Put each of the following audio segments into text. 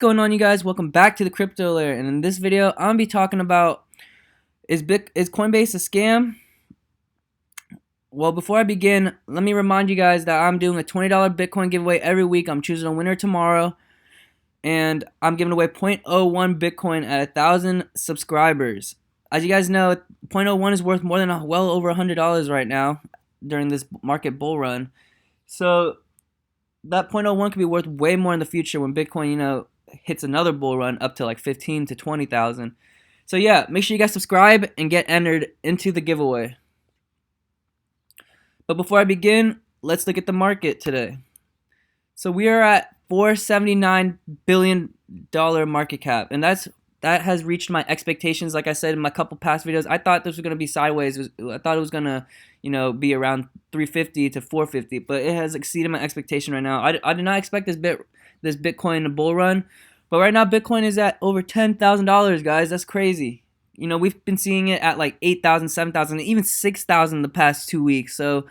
going on, you guys? Welcome back to the Crypto Lair, and in this video I'm gonna be talking about is Coinbase a scam? Well, before I begin, let me remind you guys that I'm doing a $20 Bitcoin giveaway every week. I'm choosing a winner tomorrow, and I'm giving away zero point zero 0.01 Bitcoin at 1,000 subscribers. As you guys know, 0.01 is worth more than well over $100 right now during this market bull run. So that 0.01 could be worth way more in the future when Bitcoin, hits another bull run up to like 15 to 20,000. So yeah, make sure you guys subscribe and get entered into the giveaway. But before I begin, let's look at the market today. So we are at $479 billion market cap, and that has reached my expectations. Like I said in my couple past videos, I thought this was going to be sideways. I thought it was going to, be around 350 to 450, but it has exceeded my expectation right now. I did not expect this Bitcoin to bull run, but right now Bitcoin is at over $10,000, guys. That's crazy. We've been seeing it at like 8,000, 7,000, even 6,000 the past 2 weeks. So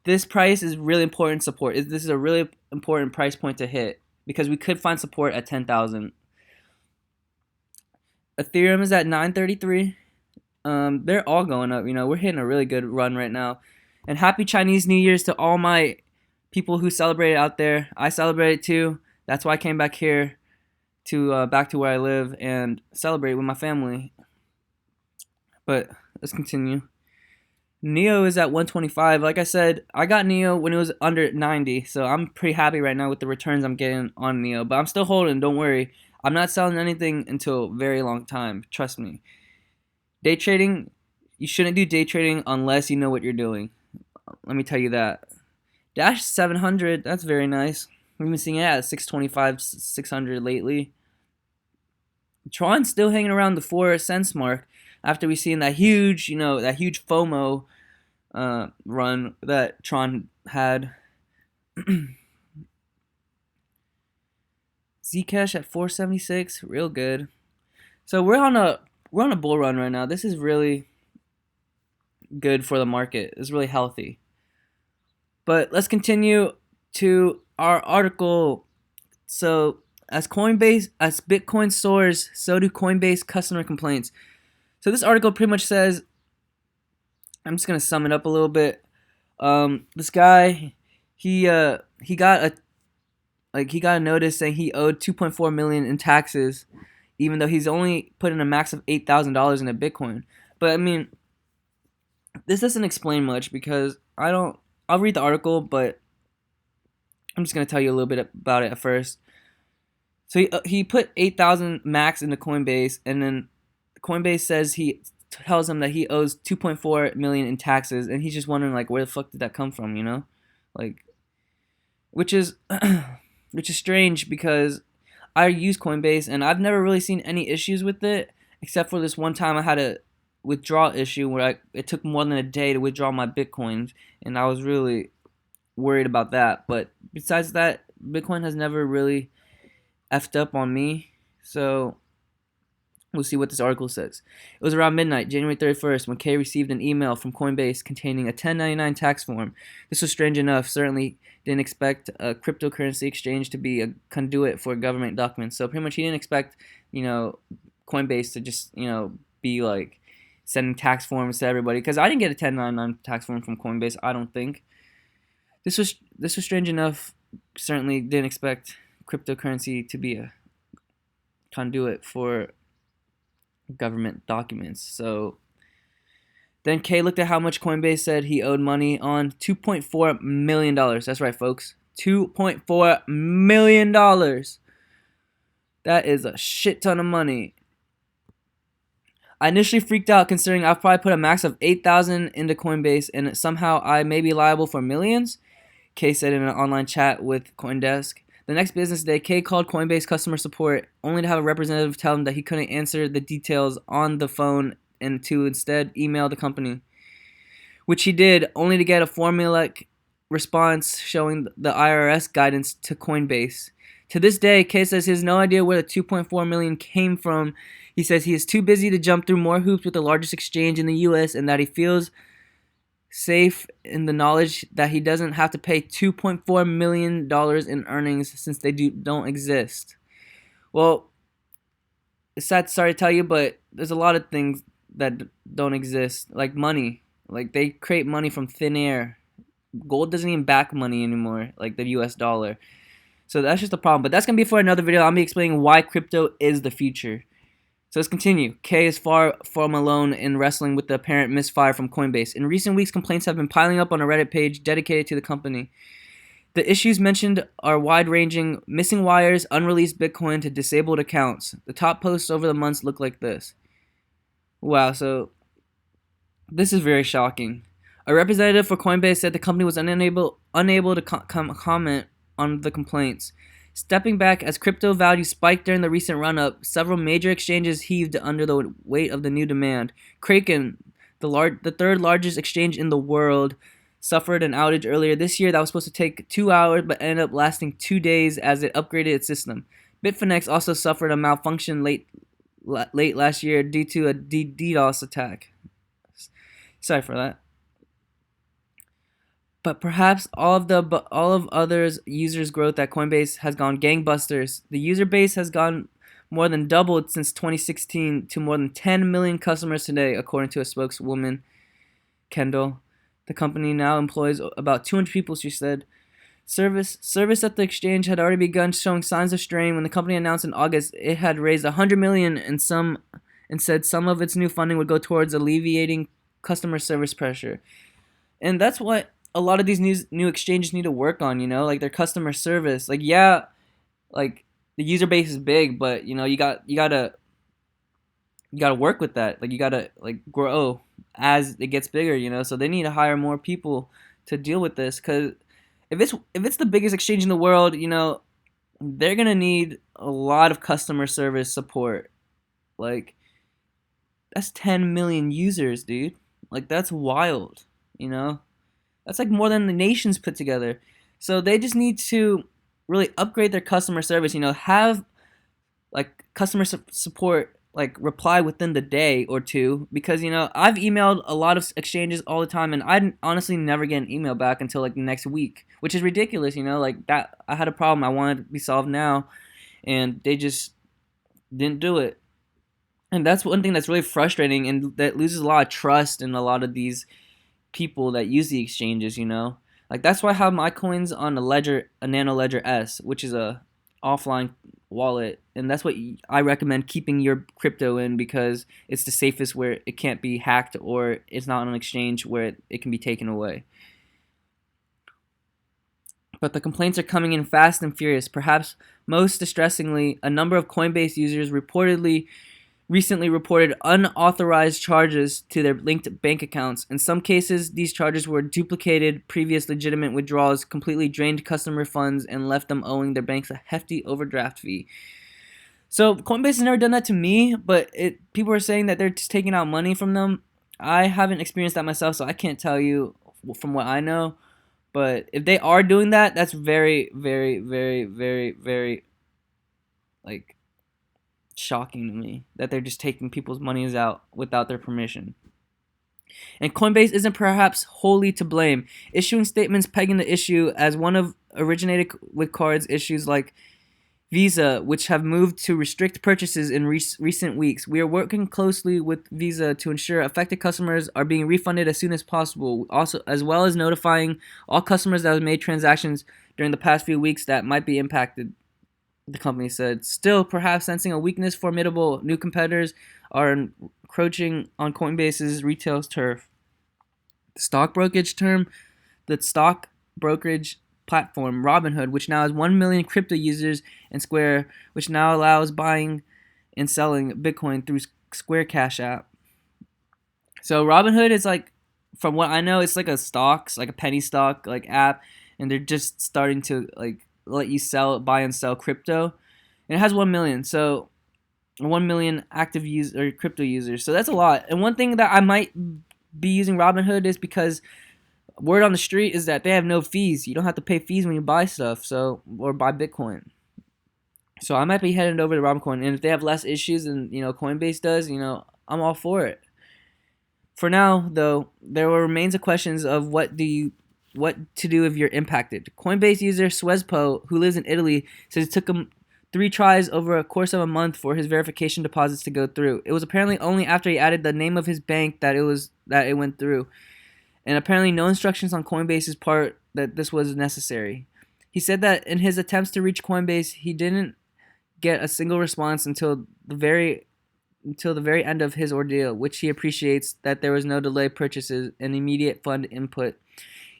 this price is really important support. This is a really important price point to hit because we could find support at 10,000. Ethereum is at 933. They're all going up. We're hitting a really good run right now. And happy Chinese New Year's to all my people who celebrate out there. I celebrate it too. That's why I came back here to back to where I live and celebrate with my family. But let's continue. Neo is at 125. Like I said, I got Neo when it was under 90, so I'm pretty happy right now with the returns I'm getting on Neo. But I'm still holding. Don't worry. I'm not selling anything until a very long time. Trust me. Day trading, you shouldn't do day trading unless you know what you're doing. Let me tell you that. Dash 700, that's very nice. We've been seeing it at 625, 600 lately. Tron's still hanging around the 4 cents mark after we've seen that huge, that huge FOMO run that Tron had. Zcash at 476, real good. So we're on a bull run right now. This is really good for the market. It's really healthy. But let's continue to our article. So as Bitcoin soars, so do Coinbase customer complaints. So this article pretty much says, I'm just gonna sum it up a little bit. This guy, he got a notice saying he owed 2.4 million in taxes, even though he's only put in a max of $8,000 in a Bitcoin. But I mean, this doesn't explain much because I'll read the article, but I'm just gonna tell you a little bit about it at first. So he put 8,000 max into Coinbase, and then Coinbase says he tells him that he owes 2.4 million in taxes, and he's just wondering like where the fuck did that come from, which is strange because I use Coinbase and I've never really seen any issues with it except for this one time I had a withdrawal issue where it took more than a day to withdraw my Bitcoins, and I was really worried about that. But besides that, Bitcoin has never really effed up on me. So we'll see what this article says. It was around midnight, January 31st, when Kay received an email from Coinbase containing a 1099 tax form. This was strange enough. Certainly didn't expect a cryptocurrency exchange to be a conduit for government documents. So pretty much he didn't expect, Coinbase to just, be like sending tax forms to everybody. Because I didn't get a 1099 tax form from Coinbase, I don't think. This was strange enough. Certainly didn't expect cryptocurrency to be a conduit for government documents. So then Kay looked at how much Coinbase said he owed money on. $2.4 million. That's right, folks. $2.4 million. That is a shit ton of money. I initially freaked out considering I've probably put a max of 8,000 into Coinbase and somehow I may be liable for millions, Kay said in an online chat with CoinDesk. The next business day, Kay called Coinbase customer support only to have a representative tell him that he couldn't answer the details on the phone and to instead email the company, which he did, only to get a formulaic response showing the IRS guidance to Coinbase. To this day, Kay says he has no idea where the 2.4 million came from. He says he is too busy to jump through more hoops with the largest exchange in the US and that he feels safe in the knowledge that he doesn't have to pay $2.4 million in earnings since they don't exist. Well, it's sad, sorry to tell you, but there's a lot of things that don't exist, like money. Like they create money from thin air. Gold doesn't even back money anymore, like the U.S. dollar. So that's just a problem. But that's gonna be for another video. I'll be explaining why crypto is the future. So let's continue. K is far from alone in wrestling with the apparent misfire from Coinbase. In recent weeks, complaints have been piling up on a Reddit page dedicated to the company. The issues mentioned are wide-ranging: missing wires, unreleased Bitcoin to disabled accounts. The top posts over the months look like this. Wow, so this is very shocking. A representative for Coinbase said the company was unable to comment on the complaints. Stepping back as crypto value spiked during the recent run-up, several major exchanges heaved under the weight of the new demand. Kraken, the third largest exchange in the world, suffered an outage earlier this year that was supposed to take 2 hours but ended up lasting 2 days as it upgraded its system. Bitfinex also suffered a malfunction late last year due to a DDoS attack. Sorry for that. But perhaps all of others users' growth at Coinbase has gone gangbusters. The user base has gone more than doubled since 2016 to more than 10 million customers today, according to a spokeswoman, Kendall. The company now employs about 200 people, she said. Service at the exchange had already begun showing signs of strain when the company announced in August it had raised $100 million and said some of its new funding would go towards alleviating customer service pressure. And that's what a lot of these new exchanges need to work on, like their customer service. Like, yeah, like the user base is big, but you gotta work with that. Like you gotta like grow as it gets bigger, so they need to hire more people to deal with this, because if it's the biggest exchange in the world, they're gonna need a lot of customer service support. Like that's 10 million users, dude. Like that's wild, That's like more than the nations put together. So they just need to really upgrade their customer service, have like customer support like reply within the day or two, because I've emailed a lot of exchanges all the time and I honestly never get an email back until like the next week, which is ridiculous. Like that, I had a problem I wanted to be solved now and they just didn't do it. And that's one thing that's really frustrating and that loses a lot of trust in a lot of these people that use the exchanges. Like that's why I have my coins on a Nano Ledger S, which is a offline wallet, and that's what I recommend keeping your crypto in, because it's the safest, where it can't be hacked or it's not on an exchange where it can be taken away. But the complaints are coming in fast and furious. Perhaps most distressingly, a number of Coinbase users recently reported unauthorized charges to their linked bank accounts. In some cases, these charges were duplicated previous legitimate withdrawals, completely drained customer funds, and left them owing their banks a hefty overdraft fee. So Coinbase has never done that to me, but people are saying that they're just taking out money from them. I haven't experienced that myself, so I can't tell you from what I know. But if they are doing that, that's very, very, very, very, very, like, shocking to me that they're just taking people's monies out without their permission. And Coinbase isn't perhaps wholly to blame, issuing statements pegging the issue as one of originated with cards issues like Visa, which have moved to restrict purchases in recent weeks. We are working closely with Visa to ensure affected customers are being refunded as soon as possible, also as well as notifying all customers that have made transactions during the past few weeks that might be impacted, the company said. Still, perhaps sensing a weakness, formidable new competitors are encroaching on Coinbase's retail turf. The stock brokerage platform Robinhood, which now has 1 million crypto users, and Square, which now allows buying and selling Bitcoin through Square Cash app. So Robinhood is like, from what I know, it's like a penny stock like app, and they're just starting to like let you buy and sell crypto, and it has 1 million. So 1 million active crypto users. So that's a lot. And one thing that I might be using Robinhood is because word on the street is that they have no fees. You don't have to pay fees when you buy stuff, or buy Bitcoin. So I might be headed over to Robincoin, and if they have less issues than Coinbase does, I'm all for it. For now, though, there remains a questions of what to do if you're impacted. Coinbase user Swespo, who lives in Italy, says it took him three tries over a course of a month for his verification deposits to go through. It was apparently only after he added the name of his bank that it went through, and apparently no instructions on Coinbase's part that this was necessary. He said that in his attempts to reach Coinbase, he didn't get a single response until the very end of his ordeal, which he appreciates that there was no delay purchases and immediate fund input.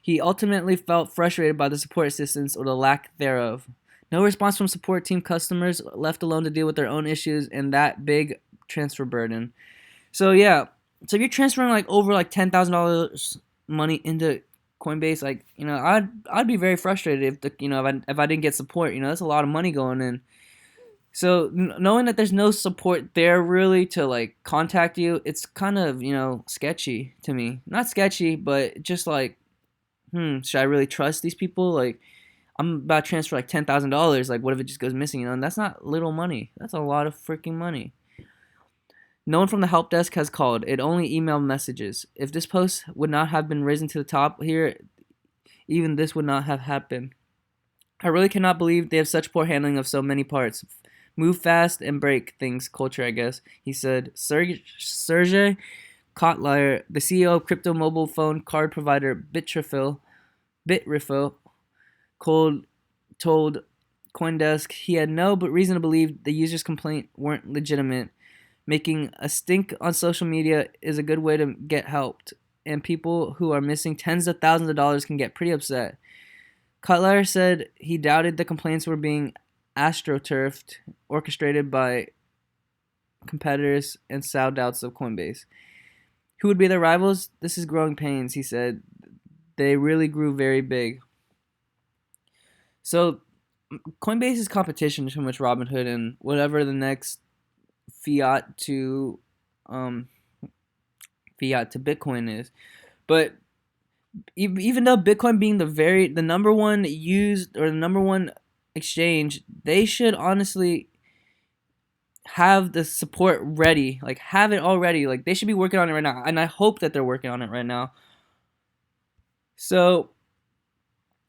He ultimately felt frustrated by the support assistance or the lack thereof. No response from support team, customers left alone to deal with their own issues and that big transfer burden. So yeah, so if you're transferring like over like $10,000 money into Coinbase, like I'd be very frustrated if I didn't get support. That's a lot of money going in. So knowing that there's no support there really to like contact you, it's kind of sketchy to me. Not sketchy, but just like, should I really trust these people? Like, I'm about to transfer like $10,000. Like, what if it just goes missing? And that's not little money. That's a lot of freaking money. No one from the help desk has called. It only emailed messages. If this post would not have been risen to the top here, even this would not have happened. I really cannot believe they have such poor handling of so many parts. Move fast and break things culture, I guess, he said. Sergey Kotler, the CEO of crypto mobile phone card provider Bitrifil, told CoinDesk he had no but reason to believe the user's complaint weren't legitimate. Making a stink on social media is a good way to get helped, and people who are missing tens of thousands of dollars can get pretty upset. Cutler said he doubted the complaints were being astroturfed, orchestrated by competitors, and sow doubts of Coinbase. Who would be their rivals? This is growing pains, he said. They really grew very big. So, Coinbase's competition is pretty much Robinhood and whatever the next fiat to Bitcoin is. But even though Bitcoin being the number one used or the number one exchange, they should honestly have the support ready, like have it already. Like they should be working on it right now, and I hope that they're working on it right now. So,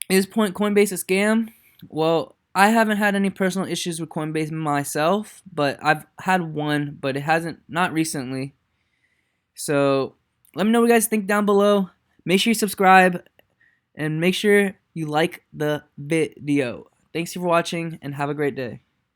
is Coinbase a scam? Well, I haven't had any personal issues with Coinbase myself, but I've had one, but it hasn't, not recently. So let me know what you guys think down below. Make sure you subscribe and make sure you like the video. Thanks for watching and have a great day.